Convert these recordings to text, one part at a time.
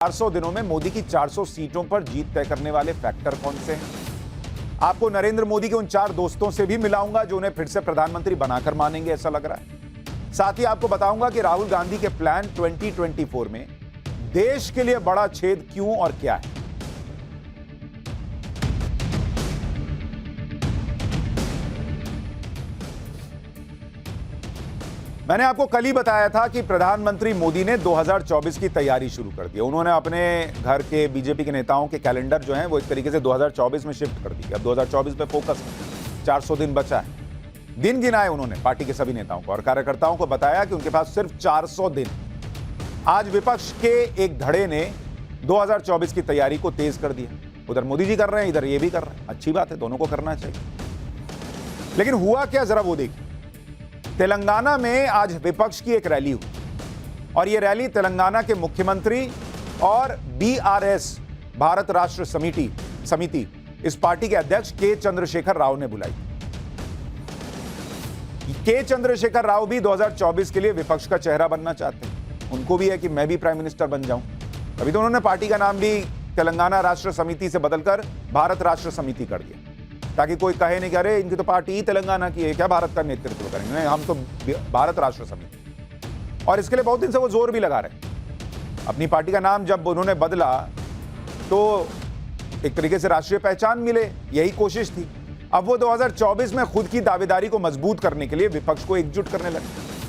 400 दिनों में मोदी की 400 सीटों पर जीत तय करने वाले फैक्टर कौन से हैं? आपको नरेंद्र मोदी के उन 4 दोस्तों से भी मिलाऊंगा जो उन्हें फिर से प्रधानमंत्री बनाकर मानेंगे ऐसा लग रहा है। साथ ही आपको बताऊंगा कि राहुल गांधी के प्लान 2024 में देश के लिए बड़ा छेद क्यों और क्या है। मैंने आपको कल ही बताया था कि प्रधानमंत्री मोदी ने 2024 की तैयारी शुरू कर दी। उन्होंने अपने घर के बीजेपी के नेताओं के कैलेंडर जो हैं वो एक तरीके से 2024 में शिफ्ट कर दी। अब 2024 पे फोकस है। 400 दिन बचा है। दिन गिनाए उन्होंने पार्टी के सभी नेताओं को और कार्यकर्ताओं को बताया कि उनके पास सिर्फ 400 दिन। आज विपक्ष के एक धड़े ने 2024 की तैयारी को तेज कर दिया। उधर मोदी जी कर रहे हैं, इधर ये भी कर रहे हैं। अच्छी बात है, दोनों को करना चाहिए। लेकिन हुआ क्या, जरा वो देखिए। तेलंगाना में आज विपक्ष की एक रैली हुई और यह रैली तेलंगाना के मुख्यमंत्री और बीआरएस भारत राष्ट्र समिति इस पार्टी के अध्यक्ष के चंद्रशेखर राव ने बुलाई। के चंद्रशेखर राव भी 2024 के लिए विपक्ष का चेहरा बनना चाहते हैं। उनको भी है कि मैं भी प्राइम मिनिस्टर बन जाऊं। अभी तो उन्होंने पार्टी का नाम भी तेलंगाना राष्ट्र समिति से बदलकर भारत राष्ट्र समिति कर दिया ताकि कोई कहे नहीं कि अरे इनकी तो पार्टी ही तेलंगाना की है, क्या भारत का नेतृत्व करेंगे। नहीं, हम तो भारत राष्ट्र समिति। और इसके लिए बहुत दिन से वो जोर भी लगा रहे। अपनी पार्टी का नाम जब उन्होंने बदला तो एक तरीके से राष्ट्रीय पहचान मिले, यही कोशिश थी। अब वो 2024 में खुद की दावेदारी को मजबूत करने के लिए विपक्ष को एकजुट करने लगे।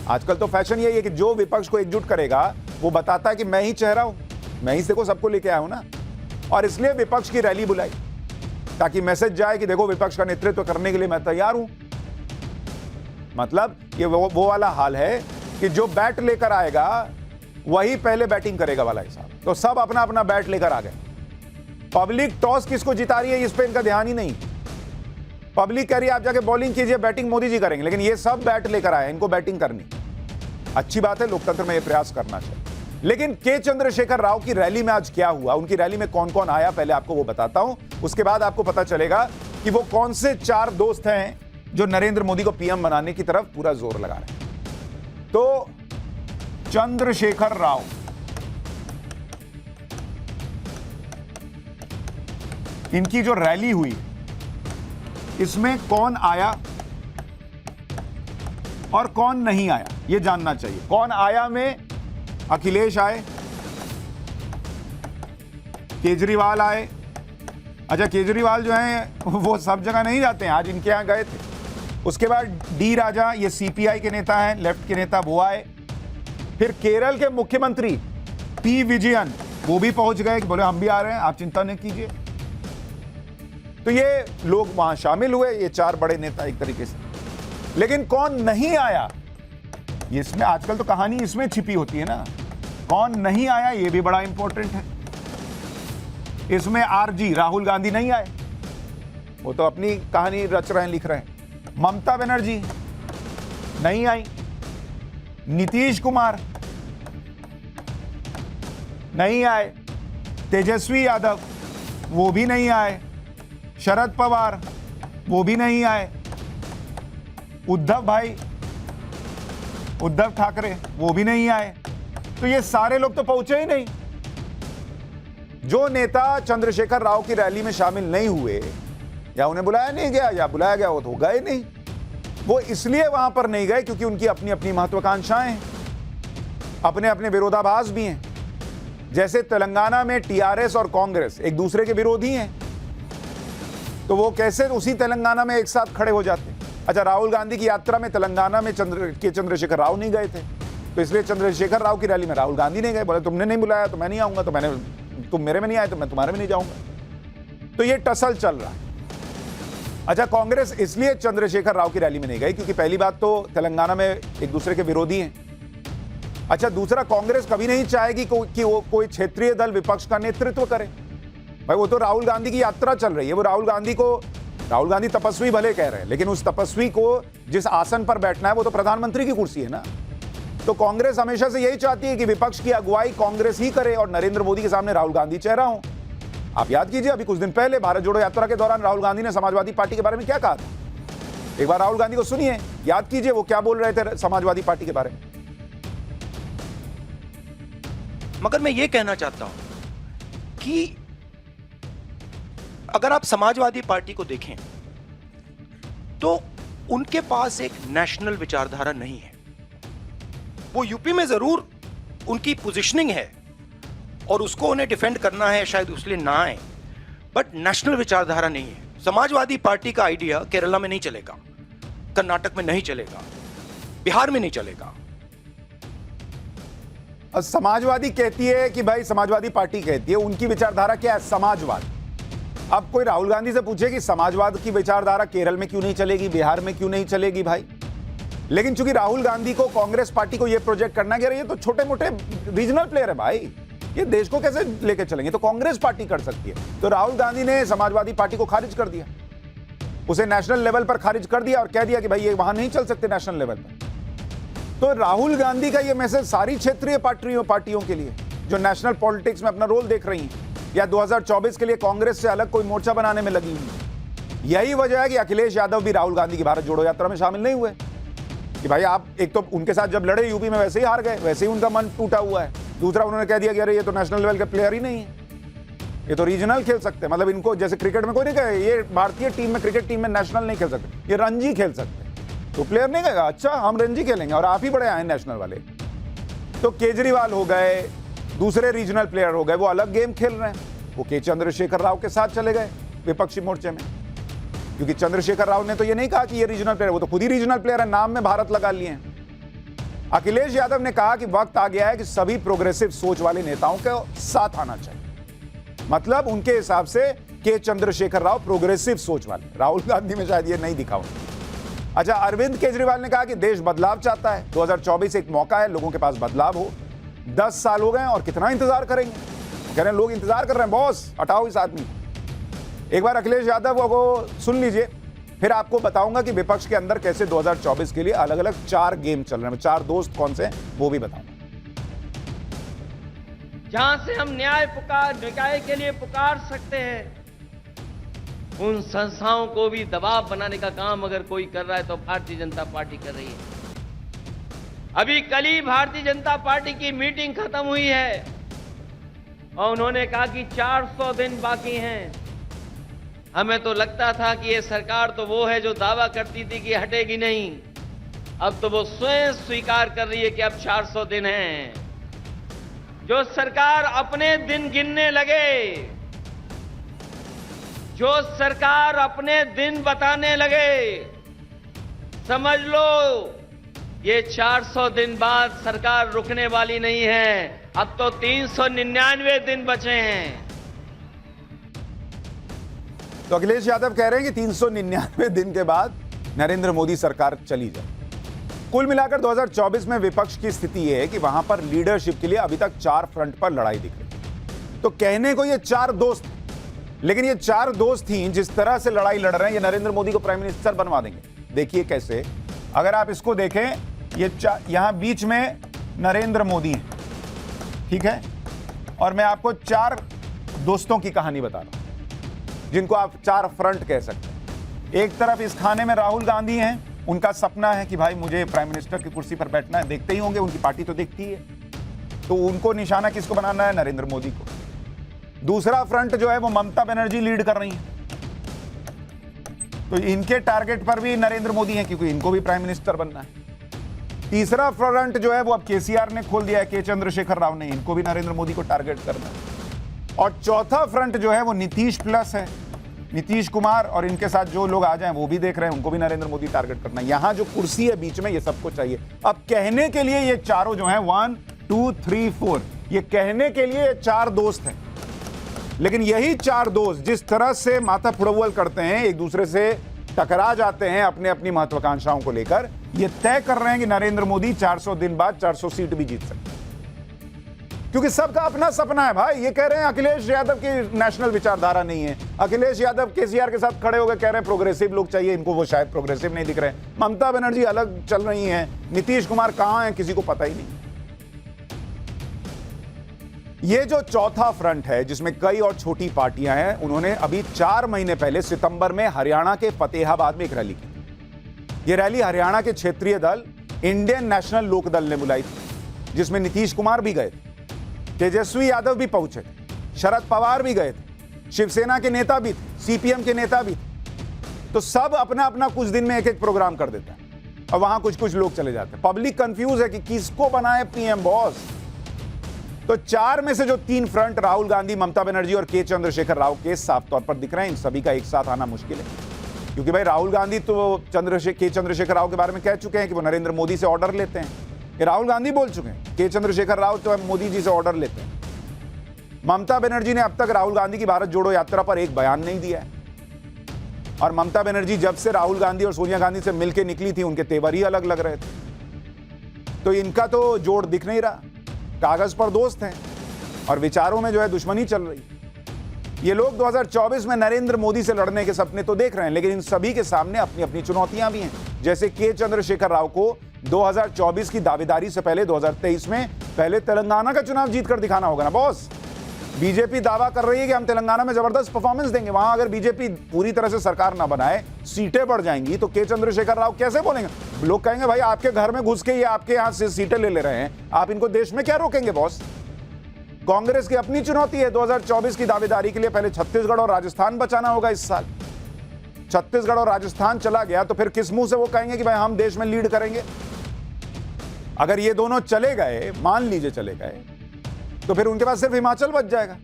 आजकल तो फैशन यही है कि जो विपक्ष को एकजुट करेगा वो बताता है कि मैं ही चेहरा हूं, मैं ही से को सबको लेके आया हूं ना। और इसलिए विपक्ष की रैली बुलाई ताकि मैसेज जाए कि देखो विपक्ष का नेतृत्व करने के लिए मैं तैयार हूं। मतलब ये वो वाला हाल है कि जो बैट लेकर आएगा वही पहले बैटिंग करेगा वाला हिसाब। तो सब अपना अपना बैट लेकर आ गए। पब्लिक टॉस किसको जिता रही है इस पे इनका ध्यान ही नहीं। पब्लिक कह रही है आप जाके बॉलिंग कीजिए, बैटिंग मोदी जी करेंगे, लेकिन ये सब बैट लेकर आए, इनको बैटिंग करनी। अच्छी बात है, लोकतंत्र में यह प्रयास करना चाहिए। लेकिन के चंद्रशेखर राव की रैली में आज क्या हुआ, उनकी रैली में कौन कौन आया, पहले आपको वो बताता हूं। उसके बाद आपको पता चलेगा कि वो कौन से 4 दोस्त हैं जो नरेंद्र मोदी को पीएम बनाने की तरफ पूरा जोर लगा रहे हैं। तो चंद्रशेखर राव, इनकी जो रैली हुई इसमें कौन आया और कौन नहीं आया ये जानना चाहिए। कौन आया में अखिलेश आए, केजरीवाल आए। अच्छा, केजरीवाल जो हैं वो सब जगह नहीं जाते हैं, आज इनके यहां गए थे। उसके बाद डी राजा, ये सीपीआई के नेता हैं, लेफ्ट के नेता, वो आए। फिर केरल के मुख्यमंत्री पी विजयन वो भी पहुंच गए, बोले हम भी आ रहे हैं, आप चिंता नहीं कीजिए। तो ये लोग वहां शामिल हुए, ये 4 बड़े नेता एक तरीके से। लेकिन कौन नहीं आया, इसमें आजकल तो कहानी इसमें छिपी होती है ना। कौन नहीं आया ये भी बड़ा इंपॉर्टेंट है। इसमें आरजी राहुल गांधी नहीं आए, वो तो अपनी कहानी रच रहे हैं, लिख रहे हैं। ममता बनर्जी नहीं आई, नीतीश कुमार नहीं आए, तेजस्वी यादव वो भी नहीं आए, शरद पवार वो भी नहीं आए, उद्धव ठाकरे वो भी नहीं आए। तो ये सारे लोग तो पहुंचे ही नहीं। जो नेता चंद्रशेखर राव की रैली में शामिल नहीं हुए, या उन्हें बुलाया नहीं गया या बुलाया गया वो तो गए नहीं। वो इसलिए वहां पर नहीं गए क्योंकि उनकी अपनी अपनी महत्वाकांक्षाएं हैं, अपने अपने विरोधाभास भी हैं। जैसे तेलंगाना में टीआरएस और कांग्रेस एक दूसरे के विरोधी हैं, तो वो कैसे उसी तेलंगाना में एक साथ खड़े हो जाते। अच्छा, राहुल गांधी की यात्रा में तेलंगाना में चंद्रशेखर राव नहीं गए थे, तो इसलिए चंद्रशेखर राव की रैली में राहुल गांधी नहीं गए। बोले तुमने नहीं बुलाया तो मैं नहीं आऊंगा, तो तुम मेरे में नहीं आए तो मैं तुम्हारे में नहीं जाऊंगा। तो ये टसल चल रहा है। अच्छा, कांग्रेस इसलिए चंद्रशेखर राव की रैली में नहीं गई क्योंकि पहली बात तो तेलंगाना में एक दूसरे के विरोधी हैं। अच्छा, दूसरा, कांग्रेस कभी नहीं चाहेगी कि वो कोई क्षेत्रीय दल विपक्ष का नेतृत्व करे। भाई वो तो राहुल गांधी की यात्रा चल रही है, वो राहुल गांधी तपस्वी भले कह रहे हैं, लेकिन उस तपस्वी को जिस आसन पर बैठना है वो तो प्रधानमंत्री की कुर्सी है ना। तो कांग्रेस हमेशा से यही चाहती है कि विपक्ष की अगुवाई कांग्रेस ही करे और नरेंद्र मोदी के सामने राहुल गांधी चेहरा हो। आप याद कीजिए, अभी कुछ दिन पहले भारत जोड़ो यात्रा के दौरान राहुल गांधी ने समाजवादी पार्टी के बारे में क्या कहा था। एक बार राहुल गांधी को सुनिए, याद कीजिए वो क्या बोल रहे थे समाजवादी पार्टी के बारे में। मगर मैं ये कहना चाहता हूं कि अगर आप समाजवादी पार्टी को देखें तो उनके पास एक नेशनल विचारधारा नहीं है। वो यूपी में जरूर उनकी पोजीशनिंग है और उसको उन्हें डिफेंड करना है, शायद उसलिए ना आए, बट नेशनल विचारधारा नहीं है। समाजवादी पार्टी का आइडिया केरला में नहीं चलेगा, कर्नाटक में नहीं चलेगा, बिहार में नहीं चलेगा। समाजवादी कहती है कि भाई, समाजवादी पार्टी कहती है उनकी विचारधारा क्या है, समाजवाद। अब कोई राहुल गांधी से पूछे कि समाजवाद की विचारधारा केरल में क्यों नहीं चलेगी, बिहार में क्यों नहीं चलेगी भाई। लेकिन चूंकि राहुल गांधी को, कांग्रेस पार्टी को यह प्रोजेक्ट करना कि ये तो छोटे मोटे रीजनल प्लेयर है भाई, ये देश को कैसे लेके चलेंगे, तो कांग्रेस पार्टी कर सकती है। तो राहुल गांधी ने समाजवादी पार्टी को खारिज कर दिया, उसे नेशनल लेवल पर खारिज कर दिया और कह दिया कि भाई ये वहां नहीं चल सकते नेशनल लेवल पर। तो राहुल गांधी का ये मैसेज सारी क्षेत्रीय पार्टियों के लिए जो नेशनल पॉलिटिक्स में अपना रोल देख रही हैं या 2024 के लिए कांग्रेस से अलग कोई मोर्चा बनाने में लगी हुई। यही वजह है कि अखिलेश यादव भी राहुल गांधी की भारत जोड़ो यात्रा में शामिल नहीं हुए कि भाई आप, एक तो उनके साथ जब लड़े यूपी में वैसे ही हार गए, वैसे ही उनका मन टूटा हुआ है। दूसरा उन्होंने कह दिया कि अरे ये तो नेशनल लेवल के प्लेयर ही नहीं है, ये तो रीजनल खेल सकते हैं। मतलब इनको जैसे क्रिकेट में कोई नहीं कहे ये भारतीय टीम में, क्रिकेट टीम में नेशनल नहीं खेल सकते, ये रणजी खेल सकते हैं। तो प्लेयर नहीं कहेगा अच्छा हम रणजी खेलेंगे और आप ही बड़े आए नेशनल वाले। तो केजरीवाल हो गए, दूसरे रीजनल प्लेयर हो गए, वो अलग गेम खेल रहे हैं। वो के चंद्रशेखर राव के साथ चले गए विपक्षी मोर्चे में, क्योंकि चंद्रशेखर राव ने तो ये नहीं कहा कि ये रीजनल प्लेयर, वो तो खुद ही रीजनल प्लेयर है, नाम में भारत लगा लिए हैं। अखिलेश यादव ने कहा कि वक्त आ गया है कि सभी प्रोग्रेसिव सोच वाले नेताओं के साथ आना चाहिए। मतलब उनके हिसाब से के चंद्रशेखर राव प्रोग्रेसिव सोच वाले, राहुल गांधी में शायद ये नहीं दिखा उन्हें। अच्छा, अरविंद केजरीवाल ने कहा कि देश बदलाव चाहता है, 2024 एक मौका है, लोगों के पास बदलाव हो। 10 साल हो गए और कितना इंतजार करेंगे, कह रहे हैं लोग इंतजार कर रहे हैं, बॉस हटाओ इस आदमी। एक बार अखिलेश यादव को सुन लीजिए, फिर आपको बताऊंगा कि विपक्ष के अंदर कैसे 2024 के लिए अलग अलग 4 गेम चल रहे हैं। 4 दोस्त कौन से हैं वो भी बताऊंगा। जहां से हम न्याय के लिए पुकार सकते हैं, उन संस्थाओं को भी दबाव बनाने का काम अगर कोई कर रहा है तो भारतीय जनता पार्टी कर रही है। अभी कल ही भारतीय जनता पार्टी की मीटिंग खत्म हुई है और उन्होंने कहा कि 400 दिन बाकी हैं। हमें तो लगता था कि ये सरकार तो वो है जो दावा करती थी कि हटेगी नहीं, अब तो वो स्वयं स्वीकार कर रही है कि अब 400 दिन हैं। जो सरकार अपने दिन गिनने लगे, जो सरकार अपने दिन बताने लगे, समझ लो ये 400 दिन बाद सरकार रुकने वाली नहीं है। अब तो 399 दिन बचे हैं। तो अखिलेश यादव कह रहे हैं कि 399 दिन के बाद नरेंद्र मोदी सरकार चली जाए। कुल मिलाकर 2024 में विपक्ष की स्थिति यह है कि वहां पर लीडरशिप के लिए अभी तक 4 फ्रंट पर लड़ाई दिख रही है। तो कहने को ये 4 दोस्त, लेकिन ये 4 दोस्त ही जिस तरह से लड़ाई लड़ रहे हैं, ये नरेंद्र मोदी को प्राइम मिनिस्टर बनवा देंगे। देखिए कैसे, अगर आप इसको देखें, ये यहां बीच में नरेंद्र मोदी है, ठीक है, और मैं आपको 4 दोस्तों की कहानी बता रहा हूं जिनको आप 4 फ्रंट कह सकते हैं। एक तरफ इस खाने में राहुल गांधी हैं, उनका सपना है कि भाई मुझे प्राइम मिनिस्टर की कुर्सी पर बैठना है, देखते ही होंगे, उनकी पार्टी तो देखती है, तो उनको निशाना किसको बनाना है, नरेंद्र मोदी को। दूसरा फ्रंट जो है वो ममता बनर्जी लीड कर रही है, तो इनके टारगेट पर भी नरेंद्र मोदी हैं क्योंकि इनको भी प्राइम मिनिस्टर बनना है। तीसरा फ्रंट जो है वो अब केसीआर ने खोल दिया है, के चंद्रशेखर राव ने, इनको भी नरेंद्र मोदी को टारगेट करना है। और चौथा फ्रंट जो है वो नीतीश प्लस है, नीतीश कुमार और इनके साथ जो लोग आ जाएं वो भी देख रहे हैं, उनको भी नरेंद्र मोदी टारगेट करना है। यहां जो कुर्सी है बीच में, ये सबको चाहिए। अब कहने के लिए ये चारों जो हैं 1 2 3 4, ये कहने के लिए ये 4 दोस्त हैं, लेकिन यही 4 दोस्त जिस तरह से माथा फुड़ौल करते हैं, एक दूसरे से टकरा जाते हैं अपने अपनी महत्वाकांक्षाओं को लेकर, ये तय कर रहे हैं कि नरेंद्र मोदी 400 दिन बाद 400 सीट भी जीत सकते हैं, क्योंकि सबका अपना सपना है भाई। ये कह रहे हैं अखिलेश यादव की नेशनल विचारधारा नहीं है। अखिलेश यादव केसीआर के साथ खड़े होकर कह रहे हैं प्रोग्रेसिव लोग चाहिए, इनको वो शायद प्रोग्रेसिव नहीं दिख रहे हैं। ममता बनर्जी अलग चल रही हैं, नीतीश कुमार कहां हैं किसी को पता ही नहीं। ये जो चौथा फ्रंट है जिसमें कई और छोटी पार्टियां हैं, उन्होंने अभी 4 महीने पहले सितंबर में हरियाणा के फतेहाबाद में एक रैली की। ये रैली हरियाणा के क्षेत्रीय दल इंडियन नेशनल लोकदल ने बुलाई थी, जिसमें नीतीश कुमार भी गए थे, तेजस्वी यादव भी पहुंचे थे। शरद पवार भी गए थे, शिवसेना के नेता भी थे, सीपीएम के नेता भी थे। तो सब अपना अपना कुछ दिन में एक एक प्रोग्राम कर देता है और वहां कुछ कुछ लोग चले जाते हैं। पब्लिक कंफ्यूज है कि किसको बनाए पीएम बॉस। तो 4 में से जो 3 फ्रंट राहुल गांधी, ममता बनर्जी और के चंद्रशेखर राव के साफ तौर पर दिख रहे हैं। इन सभी का एक साथ आना मुश्किल है, क्योंकि भाई राहुल गांधी तो के चंद्रशेखर राव के बारे में कह चुके हैं कि वो नरेंद्र मोदी से ऑर्डर लेते हैं। ये राहुल गांधी बोल चुके हैं, के चंद्रशेखर राव तो मोदी जी से ऑर्डर लेते हैं। ममता बनर्जी ने अब तक राहुल गांधी की भारत जोड़ो यात्रा पर एक बयान नहीं दिया है। और ममता बनर्जी जब से राहुल गांधी और सोनिया गांधी से मिलकर निकली थी, उनके तेवर ही अलग लग रहे थे। तो इनका तो जोड़ दिख नहीं रहा। कागज पर दोस्त हैं और विचारों में जो है दुश्मनी चल रही। ये लोग 2024 में नरेंद्र मोदी से लड़ने के सपने तो देख रहे हैं, लेकिन इन सभी के सामने अपनी अपनी चुनौतियां भी हैं। जैसे के चंद्रशेखर राव को 2024 की दावेदारी से पहले 2023 में पहले तेलंगाना का चुनाव जीत कर दिखाना होगा ना बॉस। बीजेपी दावा कर रही है कि हम तेलंगाना में जबरदस्त परफॉर्मेंस देंगे। वहां अगर बीजेपी पूरी तरह से सरकार ना बनाए, सीटें बढ़ जाएंगी, तो के चंद्रशेखर राव कैसे बोलेंगे? लोग कहेंगे भाई आपके घर में घुस के ये आपके यहां से सीटें ले रहे हैं, आप इनको देश में क्या रोकेंगे बॉस? कांग्रेस की अपनी चुनौती है 2024 की दावेदारी के लिए। पहले छत्तीसगढ़ और राजस्थान बचाना होगा इस साल। छत्तीसगढ़ और राजस्थान चला गया तो फिर किस मुंह से वो कहेंगे कि भाई हम देश में लीड करेंगे? अगर ये दोनों चले गए, मान लीजिए चले गए, तो फिर उनके पास सिर्फ हिमाचल बच जाएगा।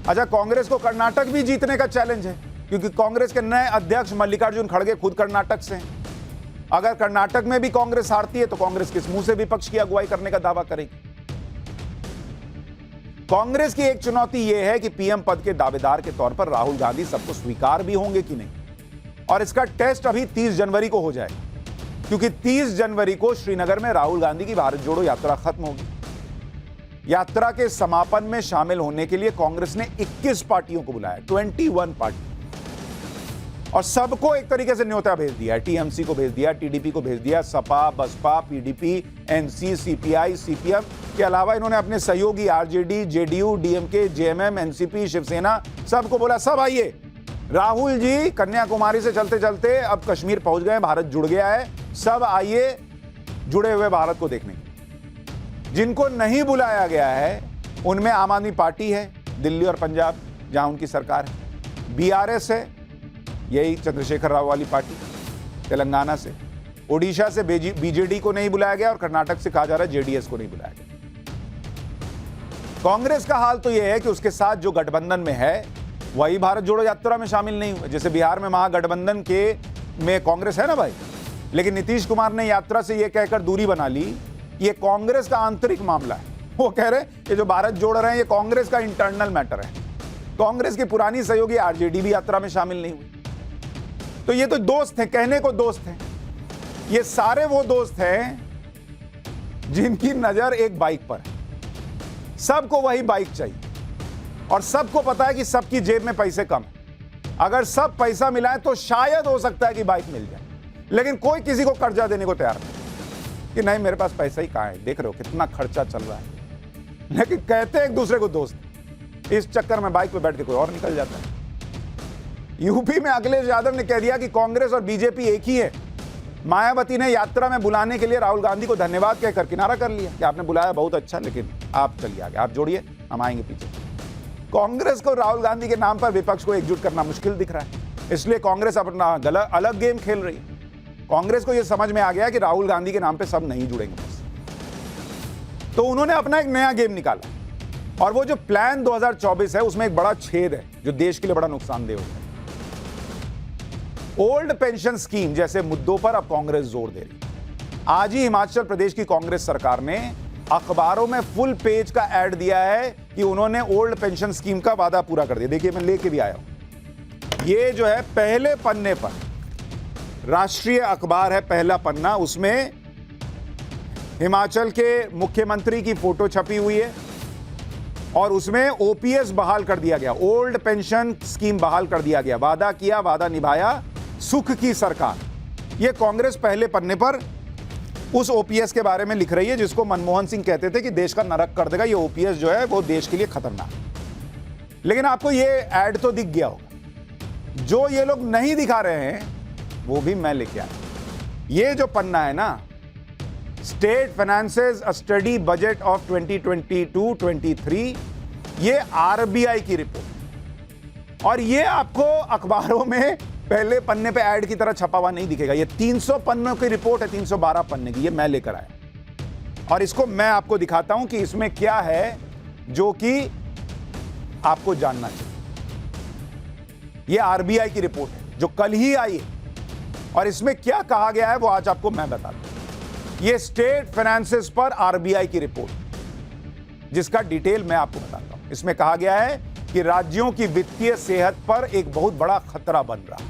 अच्छा, कांग्रेस को कर्नाटक भी जीतने का चैलेंज है, क्योंकि कांग्रेस के नए अध्यक्ष मल्लिकार्जुन खड़गे खुद कर्नाटक से हैं। अगर कर्नाटक में भी कांग्रेस हारती है तो कांग्रेस किस मुंह से विपक्ष की अगुवाई करने का दावा करेगी? कांग्रेस की एक चुनौती यह है कि पीएम पद के दावेदार के तौर पर राहुल गांधी सबको स्वीकार भी होंगे कि नहीं, और इसका टेस्ट अभी 30 जनवरी को हो जाएगा, क्योंकि 30 जनवरी को श्रीनगर में राहुल गांधी की भारत जोड़ो यात्रा खत्म होगी। यात्रा के समापन में शामिल होने के लिए कांग्रेस ने 21 पार्टियों को बुलाया, 21 पार्टी, और सबको एक तरीके से न्योता भेज दिया। टीएमसी को भेज दिया, टीडीपी को भेज दिया, Sapa, Basapa, PDP, NC, CPI, CPM के अलावा इन्होंने अपने सहयोगी RJD, JDU, DMK, JMM, NCP, Shiv Sena, सबको बोला सब आइए। राहुल जी कन्याकुमारी से चलते चलते अब कश्मीर पहुंच गए, भारत जुड़ गया है, सब आइए जुड़े हुए भारत को देखने। जिनको नहीं बुलाया गया है उनमें आम आदमी पार्टी है दिल्ली और पंजाब, जहां उनकी सरकार है, बीआरएस है, यही चंद्रशेखर राव वाली पार्टी, तेलंगाना से, ओडिशा से बीजेडी को नहीं बुलाया गया, और कर्नाटक से कहा जा रहा है जेडीएस को नहीं बुलाया गया। कांग्रेस का हाल तो यह है कि उसके साथ जो गठबंधन में है वही भारत जोड़ो यात्रा में शामिल नहीं हुए। जैसे बिहार में महागठबंधन में कांग्रेस है ना भाई, लेकिन नीतीश कुमार ने यात्रा से यह कहकर दूरी बना ली, ये कांग्रेस का आंतरिक मामला है। वो कह रहे ये जो भारत जोड़ रहे हैं ये कांग्रेस का इंटरनल मैटर है। कांग्रेस की पुरानी सहयोगी आरजेडी भी यात्रा में शामिल नहीं हुई। तो ये तो दोस्त हैं, कहने को दोस्त हैं। ये सारे वो दोस्त हैं जिनकी नजर एक बाइक पर है। सबको वही बाइक चाहिए, और सबको पता है कि सबकी जेब में पैसे कम है। अगर सब पैसा मिलाएं तो शायद हो सकता है कि बाइक मिल जाए, लेकिन कोई किसी को कर्जा देने को तैयार नहीं कि नहीं मेरे पास पैसा ही कहां है, देख रहे हो कितना खर्चा चल रहा है। लेकिन कहते हैं एक दूसरे को दोस्त, इस चक्कर में बाइक पे बैठ के कोई और निकल जाता है। यूपी में अखिलेश यादव ने कह दिया कि कांग्रेस और बीजेपी एक ही है। मायावती ने यात्रा में बुलाने के लिए राहुल गांधी को धन्यवाद कहकर किनारा कर लिया कि आपने बुलाया बहुत अच्छा, लेकिन आप चलिए आगे, आप जोड़िए, हम आएंगे पीछे। कांग्रेस को राहुल गांधी के नाम पर विपक्ष को एकजुट करना मुश्किल दिख रहा है, इसलिए कांग्रेस अपना अलग गेम खेल रही है। कांग्रेस को यह समझ में आ गया कि राहुल गांधी के नाम पे सब नहीं जुड़ेंगे बस, तो उन्होंने अपना एक नया गेम निकाला, और वो जो प्लान 2024 है उसमें एक बड़ा छेद है जो देश के लिए बड़ा नुकसानदेह होता है। ओल्ड पेंशन स्कीम जैसे मुद्दों पर अब कांग्रेस जोर दे रही। आज ही हिमाचल प्रदेश की कांग्रेस सरकार ने अखबारों में फुल पेज का ऐड दिया है कि उन्होंने ओल्ड पेंशन स्कीम का वादा पूरा कर दिया। देखिए मैं लेके भी आया हूं, ये जो है पहले पन्ने पर, राष्ट्रीय अखबार है पहला पन्ना, उसमें हिमाचल के मुख्यमंत्री की फोटो छपी हुई है, और उसमें ओपीएस बहाल कर दिया गया, ओल्ड पेंशन स्कीम बहाल कर दिया गया। वादा किया, वादा निभाया, सुख की सरकार। यह कांग्रेस पहले पन्ने पर उस ओपीएस के बारे में लिख रही है जिसको मनमोहन सिंह कहते थे कि देश का नरक कर देगा। ये ओपीएस जो है वो देश के लिए खतरनाक है। लेकिन आपको ये ऐड तो दिख गया होगा। जो ये लोग नहीं दिखा रहे हैं वो भी मैं लेके आया। ये जो पन्ना है ना, state finances a study budget of 2022-23, ये आरबीआई की रिपोर्ट, और ये आपको अखबारों में पहले पन्ने पे ऐड की तरह छपा हुआ नहीं दिखेगा। ये 300 पन्नों की रिपोर्ट है, 312 पन्ने की। ये मैं लेकर आया और इसको मैं आपको दिखाता हूं कि इसमें क्या है जो कि आपको जानना चाहिए। ये आरबीआई की रिपोर्ट है जो कल ही आई है, और इसमें क्या कहा गया है वो आज आपको मैं बताता हूं। ये स्टेट फाइनेंसेस पर आरबीआई की रिपोर्ट, जिसका डिटेल मैं आपको बताता हूं। इसमें कहा गया है कि राज्यों की वित्तीय सेहत पर एक बहुत बड़ा खतरा बन रहा है,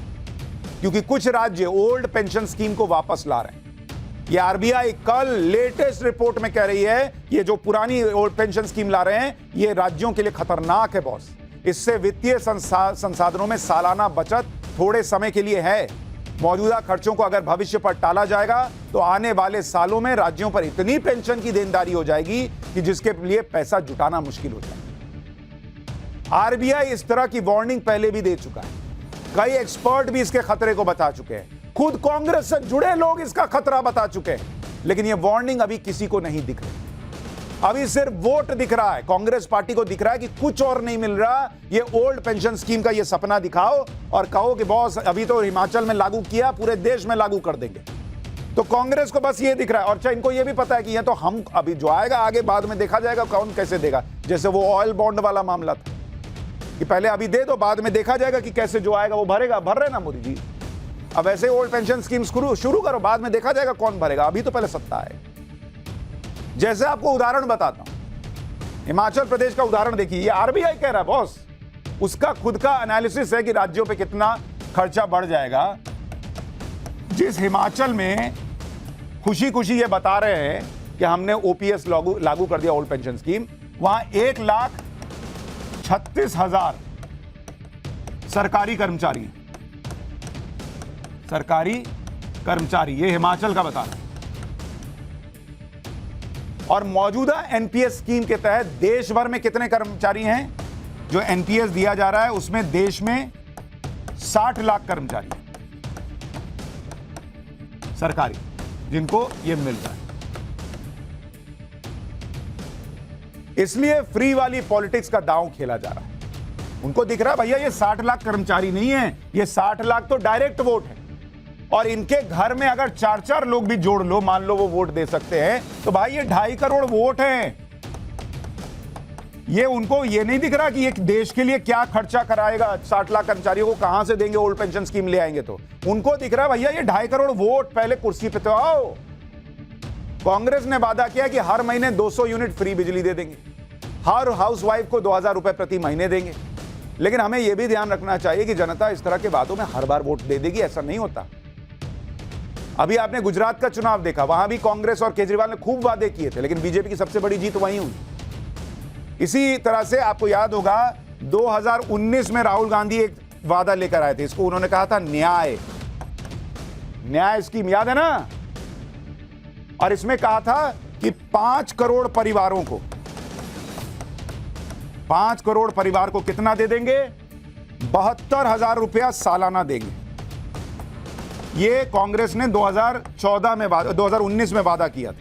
क्योंकि कुछ राज्य ओल्ड पेंशन स्कीम को वापस ला रहे हैं। ये आरबीआई कल लेटेस्ट रिपोर्ट में कह रही है ये जो पुरानी ओल्ड पेंशन स्कीम ला रहे हैं ये राज्यों के लिए खतरनाक है बॉस। इससे वित्तीय संसाधनों में सालाना बचत थोड़े समय के लिए है। मौजूदा खर्चों को अगर भविष्य पर टाला जाएगा तो आने वाले सालों में राज्यों पर इतनी पेंशन की देनदारी हो जाएगी कि जिसके लिए पैसा जुटाना मुश्किल हो जाएगा। आरबीआई इस तरह की वार्निंग पहले भी दे चुका है। कई एक्सपर्ट भी इसके खतरे को बता चुके हैं। खुद कांग्रेस से जुड़े लोग इसका खतरा बता चुके हैं, लेकिन यह वार्निंग अभी किसी को नहीं दिख रही। अभी सिर्फ वोट दिख रहा है। कांग्रेस पार्टी को दिख रहा है कि कुछ और नहीं मिल रहा। ये ओल्ड पेंशन स्कीम का ये सपना दिखाओ और कहो कि बॉस अभी तो हिमाचल में लागू किया, पूरे देश में लागू कर देंगे। तो कांग्रेस को बस ये दिख रहा है, और इनको ये भी पता है कि ये तो हम अभी जो आएगा आगे बाद में देखा जाएगा कौन कैसे देगा। जैसे वो ऑयल बॉन्ड वाला मामला था कि पहले अभी दे दो, बाद में देखा जाएगा कि कैसे जो आएगा वो भरेगा। भर रहे ना मोदी जी, अब ऐसे ओल्ड पेंशन स्कीम शुरू करो, बाद में देखा जाएगा कौन भरेगा। अभी तो पहले सत्ता है। जैसे आपको उदाहरण बताता हूं, हिमाचल प्रदेश का उदाहरण देखिए। ये आरबीआई कह रहा है बॉस, उसका खुद का एनालिसिस है कि राज्यों पे कितना खर्चा बढ़ जाएगा। जिस हिमाचल में खुशी खुशी ये बता रहे हैं कि हमने ओपीएस लागू कर दिया, ओल्ड पेंशन स्कीम, वहां 1,36,000 सरकारी कर्मचारी ये हिमाचल का बता रहा है। और मौजूदा एनपीएस स्कीम के तहत देश भर में कितने कर्मचारी हैं जो एनपीएस दिया जा रहा है, उसमें देश में 60 लाख कर्मचारी सरकारी जिनको ये मिल रहा है। इसलिए फ्री वाली पॉलिटिक्स का दांव खेला जा रहा है। उनको दिख रहा है भैया ये 60 लाख कर्मचारी नहीं है, ये 60 लाख तो डायरेक्ट वोट है, और इनके घर में अगर 4-4 लोग भी जोड़ लो, मान लो वो वोट दे सकते हैं, तो भाई ये 2.5 करोड़ वोट हैं। ये उनको ये नहीं दिख रहा कि ये देश के लिए क्या खर्चा कराएगा, 60 लाख कर्मचारियों को कहां से देंगे, ओल्ड पेंशन स्कीम ले आएंगे। तो उनको दिख रहा है भैया ये 2.5 करोड़ वोट, पहले कुर्सी पे तो आओ। कांग्रेस ने वादा किया कि हर महीने 200 यूनिट फ्री बिजली दे देंगे, हर हाउसवाइफ को 2,000 रुपए प्रति महीने देंगे। लेकिन हमें यह भी ध्यान रखना चाहिए कि जनता इस तरह के वादों में हर बार वोट दे देगी, ऐसा नहीं होता। अभी आपने गुजरात का चुनाव देखा, वहां भी कांग्रेस और केजरीवाल ने खूब वादे किए थे, लेकिन बीजेपी की सबसे बड़ी जीत वहीं हुई। इसी तरह से आपको याद होगा 2019 में राहुल गांधी एक वादा लेकर आए थे, इसको उन्होंने कहा था न्याय स्कीम, याद है ना। और इसमें कहा था कि 5 करोड़ परिवारों को 5 करोड़ परिवार को कितना दे देंगे, 72,000 रुपया सालाना देंगे। ये कांग्रेस ने 2019 में वादा किया था।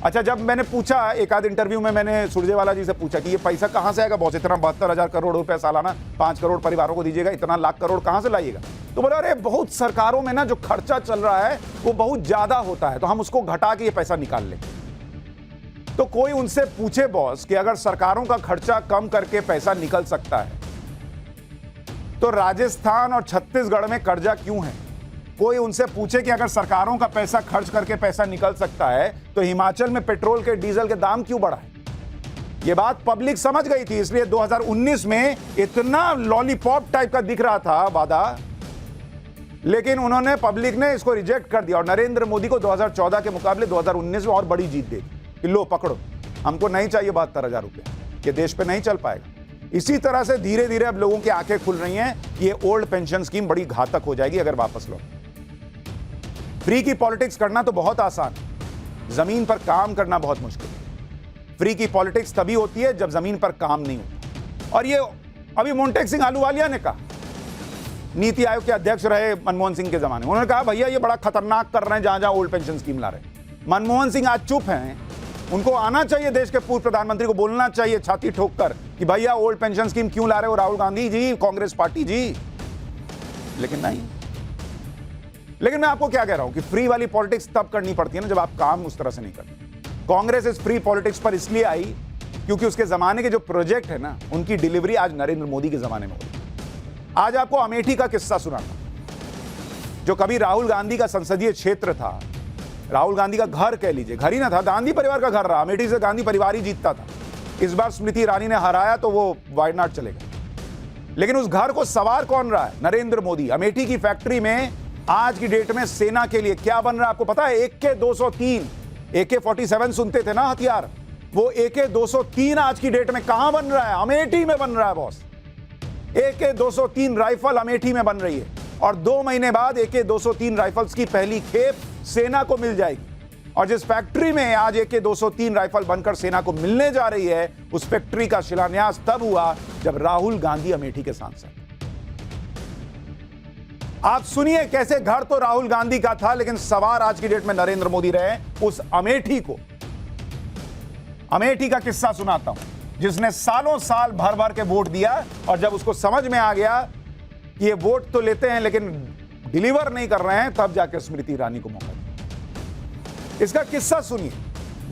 अच्छा, जब मैंने पूछा एक आध इंटरव्यू में, मैंने सुरजेवाला जी से पूछा कि ये पैसा कहां से आएगा बॉस, इतना 72,000 करोड़ रुपया सालाना 5 करोड़ परिवारों को दीजिएगा, इतना लाख करोड़ कहां से लाइएगा। तो बोला अरे बहुत सरकारों में ना जो खर्चा चल रहा है वो बहुत ज्यादा होता है, तो हम उसको घटा के ये पैसा निकाल लें। तो कोई उनसे पूछे बॉस कि अगर सरकारों का खर्चा कम करके पैसा निकल सकता है तो राजस्थान और छत्तीसगढ़ में कर्जा क्यों है। कोई उनसे पूछे कि अगर सरकारों का पैसा खर्च करके पैसा निकल सकता है तो हिमाचल में पेट्रोल के डीजल के दाम क्यों बढ़ा है। यह बात पब्लिक समझ गई थी, इसलिए 2019 में इतना लॉलीपॉप टाइप का दिख रहा था वादा, लेकिन उन्होंने, पब्लिक ने इसको रिजेक्ट कर दिया और नरेंद्र मोदी को 2014 के मुकाबले 2019 में और बड़ी जीत दे दी कि लो पकड़ो, हमको नहीं चाहिए 72,000 रुपये, ये देश पे नहीं चल पाएगा। इसी तरह से धीरे धीरे अब लोगों की आंखें खुल रही हैं, ये ओल्ड पेंशन स्कीम बड़ी घातक हो जाएगी अगर वापस लो। फ्री की पॉलिटिक्स करना तो बहुत आसान है, जमीन पर काम करना बहुत मुश्किल है। फ्री की पॉलिटिक्स तभी होती है जब जमीन पर काम नहीं होता। और ये अभी मोन्टेक सिंह आलूवालिया ने कहा, नीति आयोग के अध्यक्ष रहे मनमोहन सिंह के जमाने में, उन्होंने कहा भैया ये बड़ा खतरनाक कर रहे हैं जहां जहां ओल्ड पेंशन स्कीम ला रहे हैं। मनमोहन सिंह आज चुप हैं, उनको आना चाहिए, देश के पूर्व प्रधानमंत्री को बोलना चाहिए छाती ठोककर कि भैया ओल्ड पेंशन स्कीम क्यों ला रहे हो राहुल गांधी जी, कांग्रेस पार्टी जी। लेकिन नहीं। लेकिन मैं आपको क्या कह रहा हूं कि फ्री वाली पॉलिटिक्स तब करनी पड़ती है ना जब आप काम उस तरह से नहीं करते। कांग्रेस इस फ्री पॉलिटिक्स पर इसलिए आई क्योंकि उसके जमाने के जो प्रोजेक्ट है ना, उनकी डिलीवरी आज नरेंद्र मोदी के जमाने में हो रही है। आज आपको अमेठी का किस्सा सुनाता, जो कभी राहुल गांधी का संसदीय क्षेत्र था, राहुल गांधी का घर कह लीजिए, घर ही ना था, गांधी परिवार का घर रहा, अमेठी से गांधी परिवार ही जीतता था। इस बार स्मृति ईरानी ने हराया तो वो वायनाड चले गए, लेकिन उस घर को सवार कौन रहा है? नरेंद्र मोदी। अमेठी की फैक्ट्री में आज की डेट में सेना के लिए क्या बन रहा है आपको पता है? AK-203, AK-47 सुनते थे ना हथियार, वो AK-203 आज की डेट में कहां बन रहा है? अमेठी में बन रहा है बॉस। AK-203 राइफल अमेठी में बन रही है और 2 महीने बाद AK-203 राइफल्स की पहली खेप सेना को मिल जाएगी। और जिस फैक्ट्री में आज AK-203 राइफल बनकर सेना को मिलने जा रही है, उस फैक्ट्री का शिलान्यास तब हुआ जब राहुल गांधी अमेठी के सांसद। आप सुनिए कैसे घर तो राहुल गांधी का था, लेकिन सवार आज की डेट में नरेंद्र मोदी रहे उस अमेठी को। अमेठी का किस्सा सुनाता हूं, जिसने सालों साल भर भर के वोट दिया और जब उसको समझ में आ गया कि ये वोट तो लेते हैं लेकिन डिलीवर नहीं कर रहे हैं, तब जाकर स्मृति ईरानी को मौका दिया। इसका किस्सा सुनिए।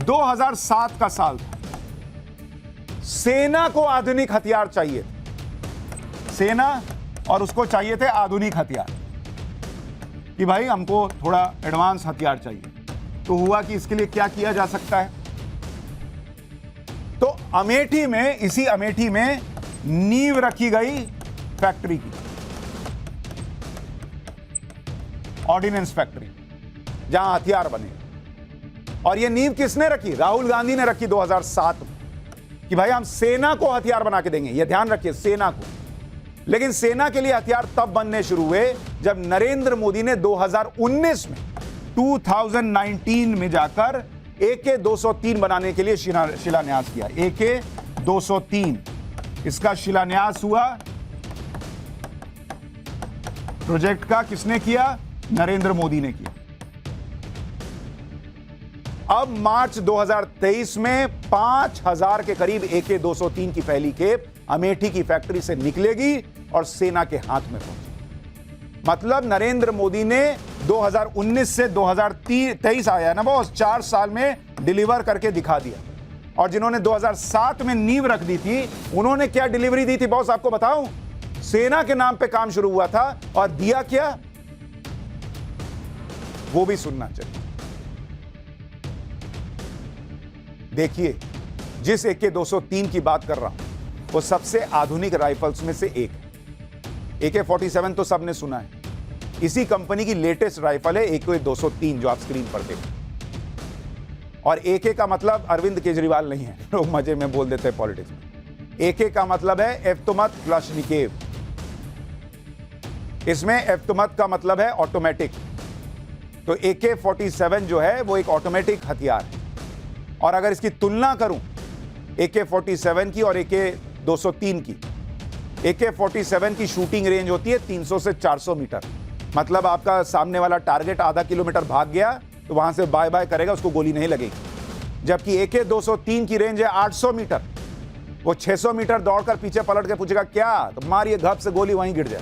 2007 का साल था। सेना को आधुनिक हथियार चाहिए, सेना और उसको चाहिए थे आधुनिक हथियार कि भाई हमको थोड़ा एडवांस हथियार चाहिए। तो हुआ कि इसके लिए क्या किया जा सकता है? तो अमेठी में, इसी अमेठी में नींव रखी गई फैक्ट्री की, ऑर्डिनेंस फैक्ट्री, जहां हथियार बने। और यह नींव किसने रखी? राहुल गांधी ने रखी 2007 में कि भाई हम सेना को हथियार बना के देंगे। यह ध्यान रखिए, सेना को। लेकिन सेना के लिए हथियार तब बनने शुरू हुए जब नरेंद्र मोदी ने 2019 में 2019 में जाकर AK-203 बनाने के लिए शिलान्यास किया। AK-203 इसका शिलान्यास हुआ। प्रोजेक्ट का किसने किया? नरेंद्र मोदी ने किया। अब मार्च 2023 में 5000 के करीब AK-203 की पहली खेप अमेठी की फैक्ट्री से निकलेगी और सेना के हाथ में पहुंचेगी। मतलब नरेंद्र मोदी ने 2019 से 2023 आया ना बॉस, 4 साल में डिलीवर करके दिखा दिया। और जिन्होंने 2007 में नींव रख दी थी, उन्होंने क्या डिलीवरी दी थी बॉस आपको बताऊं? सेना के नाम पे काम शुरू हुआ था और दिया क्या, वो भी सुनना चाहिए। देखिए, जिस AK-203 की बात कर रहा हूं वो सबसे आधुनिक राइफल्स में से एक है। AK-47 तो सबने सुना है। इसी कंपनी की लेटेस्ट राइफल है AK-203 जो आप स्क्रीन पर देखें। और AK का मतलब अरविंद केजरीवाल नहीं है, लोग मजे में बोल देते हैं पॉलिटिक्स में। AK का मतलब है एव्तोमत क्लाशनिकोव। इसमें एव्तोमत का मतलब है ऑटोमेटिक। तो AK-47 जो है वो एक ऑटोमेटिक हथियार है। और अगर इसकी तुलना करूं AK-47 की और AK-203 की, AK-47 की शूटिंग रेंज होती है 300 से 400 मीटर। मतलब आपका सामने वाला टारगेट आधा किलोमीटर भाग गया तो वहां से बाय बाय करेगा, उसको गोली नहीं लगेगी। जबकि AK-203 की रेंज है 800 मीटर। वो 600 मीटर दौड़कर पीछे पलट के पूछेगा क्या, तो मारिए घप से गोली वहीं गिर जाए।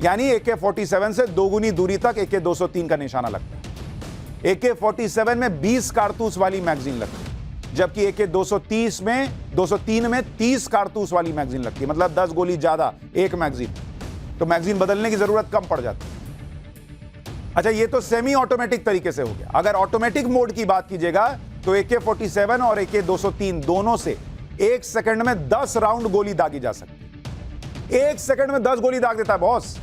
यानी AK-47 से दोगुनी दूरी तक AK-203 का निशाना लगता है। AK-47 में 20 कारतूस वाली मैगजीन लगती है, जबकि AK-203 में 30 कारतूस वाली मैगजीन लगती है। मतलब 10 गोली ज्यादा एक मैगजीन, तो मैगजीन बदलने की जरूरत कम पड़ जाती है। अच्छा, ये तो सेमी ऑटोमेटिक तरीके से हो गया। अगर ऑटोमेटिक मोड की बात कीजिएगा तो AK-47 और AK-203 दोनों से 1 सेकंड में 10 राउंड गोली दागी जा सकती है। 1 सेकंड में 10 गोली दाग देता है बॉस।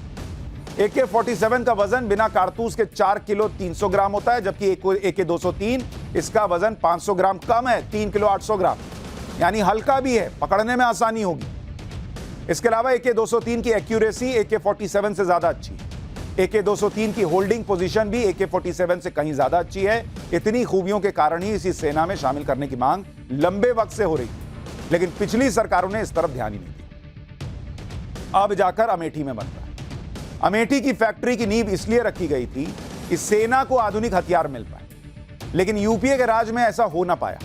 AK-47 का वजन बिना कारतूस के 4 किलो 300 ग्राम होता है, जबकि AK-203 इसका वजन 500 ग्राम कम है, 3 किलो 800 ग्राम। यानी हल्का भी है, पकड़ने में आसानी होगी। इसके अलावा AK-203 की एक्यूरेसी AK-47 से ज्यादा अच्छी है। AK-203 की होल्डिंग पोजीशन भी AK-47 से कहीं ज्यादा अच्छी है। इतनी खूबियों के कारण ही इसी सेना में शामिल करने की मांग लंबे वक्त से हो रही, लेकिन पिछली सरकारों ने इस तरफ ध्यान ही नहीं दिया। अब जाकर अमेठी में बन रहा है। अमेठी की फैक्ट्री की नींव इसलिए रखी गई थी कि सेना को आधुनिक हथियार मिल पाए, लेकिन यूपीए के राज में ऐसा हो ना पाया।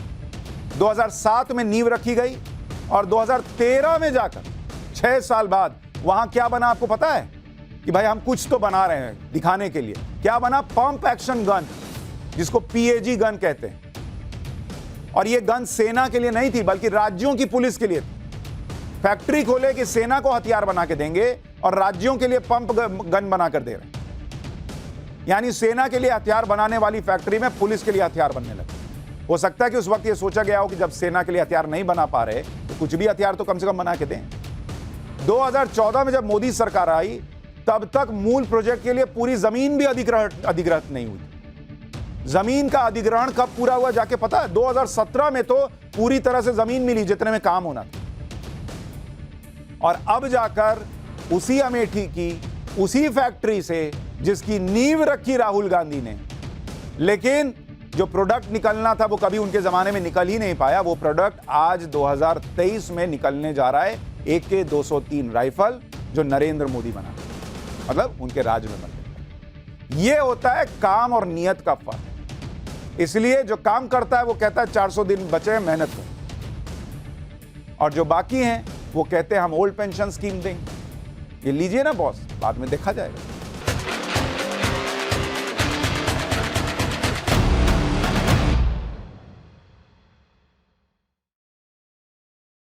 2007 में नींव रखी गई और 2013 में जाकर 6 साल बाद वहां क्या बना आपको पता है? कि भाई हम कुछ तो बना रहे हैं दिखाने के लिए। क्या बना? पंप एक्शन गन, जिसको पीएजी गन कहते हैं। और ये गन सेना के लिए नहीं थी बल्कि राज्यों की पुलिस के लिए थी। फैक्ट्री खोले कि सेना को हथियार बना के देंगे और राज्यों के लिए पंप गन बना कर दे रहे हैं। यानी सेना के लिए हथियार बनाने वाली फैक्ट्री में पुलिस के लिए हथियार बनने लगे। हो सकता है कि उस वक्त ये सोचा गया हो कि जब सेना के लिए हथियार नहीं बना पा रहे तो कुछ भी हथियार तो कम से कम बना के दें। 2014 में जब मोदी सरकार आई तब तक मूल प्रोजेक्ट के लिए पूरी जमीन भी अधिग्रहित नहीं हुई। जमीन का अधिग्रहण कब पूरा हुआ जाके पता है? 2017 में तो पूरी तरह से जमीन मिली जितने में काम होना था। और अब जाकर उसी अमेठी की उसी फैक्ट्री से जिसकी नींव रखी राहुल गांधी ने, लेकिन जो प्रोडक्ट निकलना था वो कभी उनके जमाने में निकल ही नहीं पाया, वो प्रोडक्ट आज 2023 में निकलने जा रहा है। AK-203 राइफल जो नरेंद्र मोदी बना, मतलब उनके राज में बन। ये होता है काम और नियत का फर्क। इसलिए जो काम करता है वो कहता है 400 दिन बचे हैं, मेहनत करो। और जो बाकी हैं वो कहते हैं हम ओल्ड पेंशन स्कीम देंगे। ये लीजिए ना बॉस, बाद में देखा जाएगा।